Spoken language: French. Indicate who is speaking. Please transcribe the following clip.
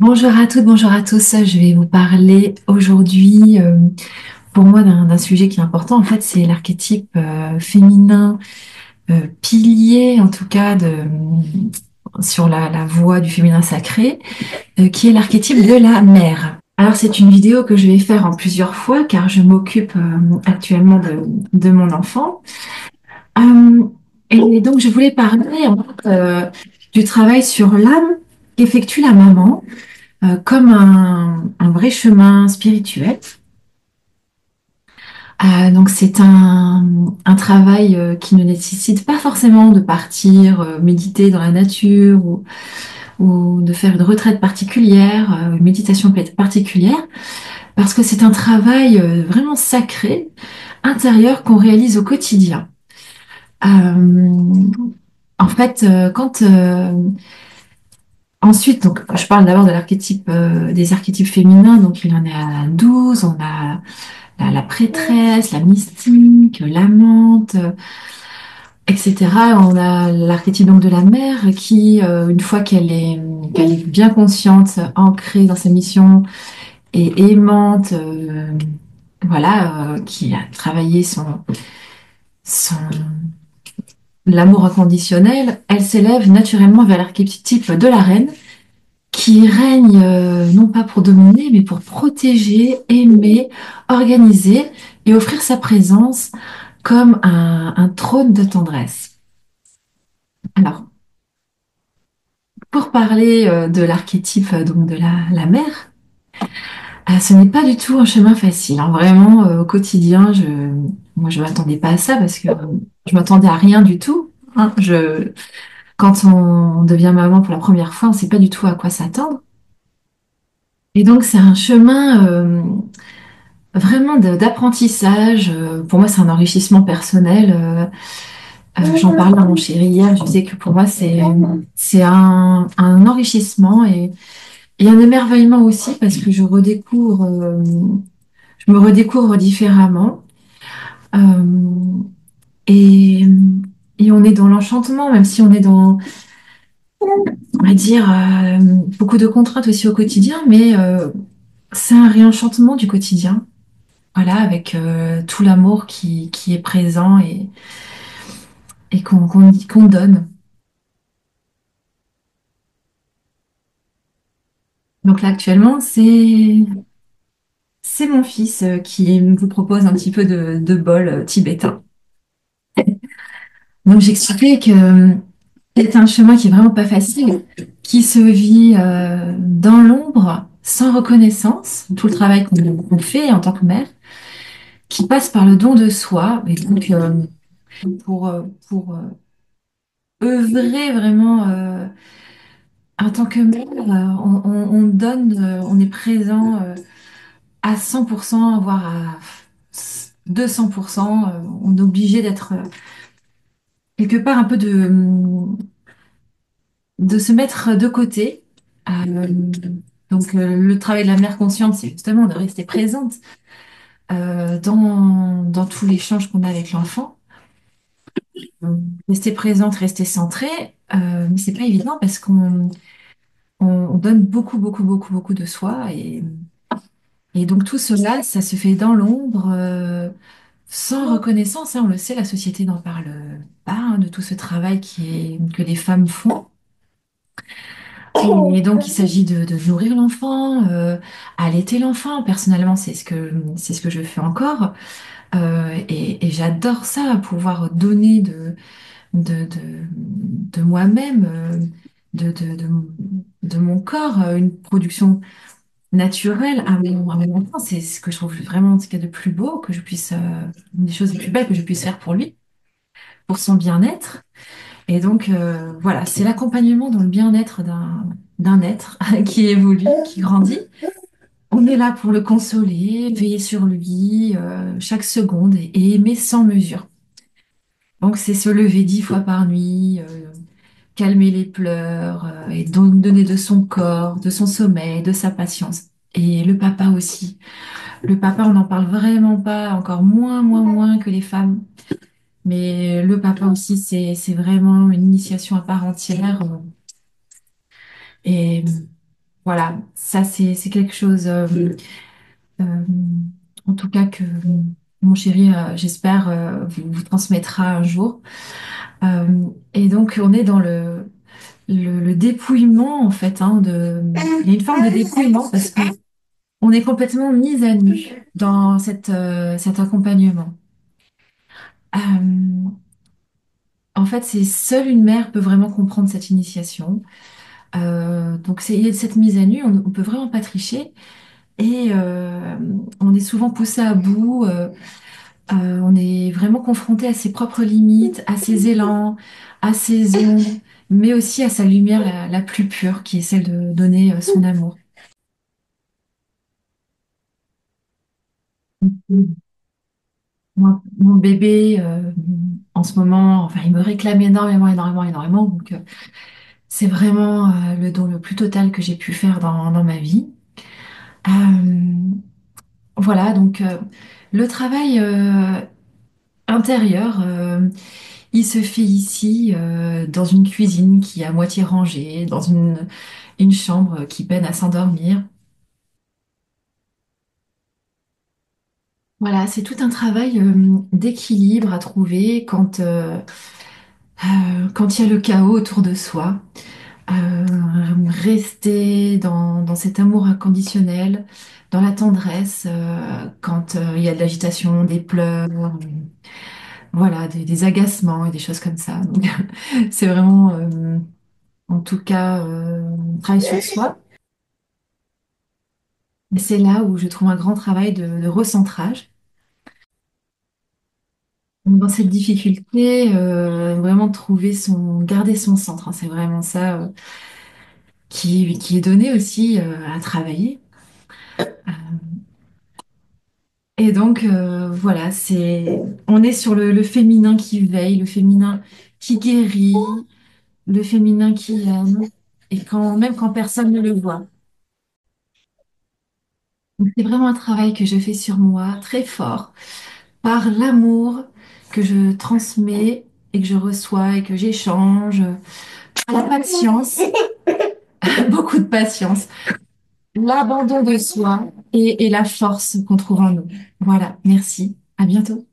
Speaker 1: Bonjour à toutes, bonjour à tous. Je vais vous parler aujourd'hui, pour moi, d'un sujet qui est important. En fait, c'est l'archétype féminin, pilier, en tout cas, sur la voie du féminin sacré, qui est l'archétype de la mère. Alors, c'est une vidéo que je vais faire en plusieurs fois, car je m'occupe actuellement de mon enfant. Euh, et donc, je voulais parler, en fait, du travail sur l'âme qu'effectue la maman comme un vrai chemin spirituel. Donc c'est un travail qui ne nécessite pas forcément de partir méditer dans la nature ou de faire une retraite particulière, une méditation peut-être particulière, parce que c'est un travail vraiment sacré, intérieur qu'on réalise au quotidien. Euh, En fait, ensuite, donc, je parle d'abord de l'archétype, des archétypes féminins, donc il y en a 12, on a la prêtresse, la mystique, l'amante, etc. On a l'archétype donc de la mère qui, une fois qu'elle est bien consciente, ancrée dans sa mission et aimante, voilà, qui a travaillé son l'amour inconditionnel, elle s'élève naturellement vers l'archétype de la reine qui règne non pas pour dominer, mais pour protéger, aimer, organiser et offrir sa présence comme un trône de tendresse. Alors, pour parler de l'archétype donc de la mère, ce n'est pas du tout un chemin facile, hein. Vraiment, au quotidien, moi, je m'attendais pas à ça parce que je m'attendais à rien du tout, hein. Quand on devient maman pour la première fois, on ne sait pas du tout à quoi s'attendre. Et donc, c'est un chemin vraiment d'apprentissage. Pour moi, c'est un enrichissement personnel. J'en parlais à mon chéri hier. Je disais que pour moi, c'est un enrichissement et un émerveillement aussi parce que je me redécouvre différemment. Euh, et, et on est dans l'enchantement, même si on est dans, on va dire, beaucoup de contraintes aussi au quotidien, mais c'est un réenchantement du quotidien. Voilà, avec tout l'amour qui est présent et qu'on donne. Donc là, actuellement, c'est mon fils qui vous propose un petit peu de bol tibétain. Donc j'expliquais que c'est un chemin qui est vraiment pas facile, qui se vit dans l'ombre, sans reconnaissance, tout le travail qu'on fait en tant que mère, qui passe par le don de soi. Et donc pour œuvrer vraiment en tant que mère, on donne, on est présent à 100%, voire à 200%. On est obligé d'être quelque part un peu de se mettre de côté. Euh, le travail de la mère consciente, c'est justement de rester présente dans tout l'échange qu'on a avec l'enfant. Rester présente, rester centrée, mais c'est pas évident parce on donne beaucoup, beaucoup, beaucoup, beaucoup de soi et donc tout cela, ça se fait dans l'ombre, sans reconnaissance, hein. On le sait, la société n'en parle pas, hein, de tout ce travail que les femmes font. Et donc, il s'agit de nourrir l'enfant, allaiter l'enfant. Personnellement, c'est ce que je fais encore. Et j'adore ça, pouvoir donner de moi-même, de mon corps, une production naturelle à mon enfant. C'est ce que je trouve vraiment ce qu'il y a de plus beau, que je puisse, une des choses les plus belles que je puisse faire pour lui, pour son bien-être. Et donc, voilà, c'est l'accompagnement dans le bien-être d'un être qui évolue, qui grandit. On est là pour le consoler, veiller sur lui, chaque seconde et aimer sans mesure. Donc, c'est se lever 10 fois par nuit, calmer les pleurs, et donc donner de son corps, de son sommeil, de sa patience. Et le papa aussi. Le papa, on n'en parle vraiment pas, encore moins, moins, moins que les femmes. Mais le papa aussi, c'est vraiment une initiation à part entière. Et Voilà, ça c'est quelque chose, euh, en tout cas que mon chéri, j'espère, vous transmettra un jour. Euh, et donc on est dans le dépouillement en fait, hein, il y a une forme de dépouillement parce que on est complètement mis à nu dans cet accompagnement. Euh, En fait, c'est seule une mère peut vraiment comprendre cette initiation. Donc, il y a cette mise à nu, on peut vraiment pas tricher et on est souvent poussé à bout. On est vraiment confronté à ses propres limites, à ses élans, à ses ombres, mais aussi à sa lumière la plus pure, qui est celle de donner son amour. Mon bébé, en ce moment, enfin, il me réclame énormément, énormément, énormément. Donc, c'est vraiment le don le plus total que j'ai pu faire dans ma vie. Euh, voilà, donc le travail intérieur, il se fait ici dans une cuisine qui est à moitié rangée, dans une chambre qui peine à s'endormir. Voilà, c'est tout un travail d'équilibre à trouver quand il y a le chaos autour de soi. Euh, Rester dans cet amour inconditionnel, dans la tendresse, quand il y a de l'agitation, des pleurs, voilà, des agacements et des choses comme ça. Donc, c'est vraiment, en tout cas, un travail sur soi. Et c'est là où je trouve un grand travail de recentrage. Dans cette difficulté, vraiment de trouver garder son centre, hein. C'est vraiment ça, qui est donné aussi, à travailler. Et donc, voilà, on est sur le féminin qui veille, le féminin qui guérit, le féminin qui aime, et même quand personne ne le voit. Donc, c'est vraiment un travail que je fais sur moi, très fort, par l'amour que je transmets et que je reçois et que j'échange, par la patience, beaucoup de patience, l'abandon de soi et la force qu'on trouve en nous. Voilà, merci. À bientôt.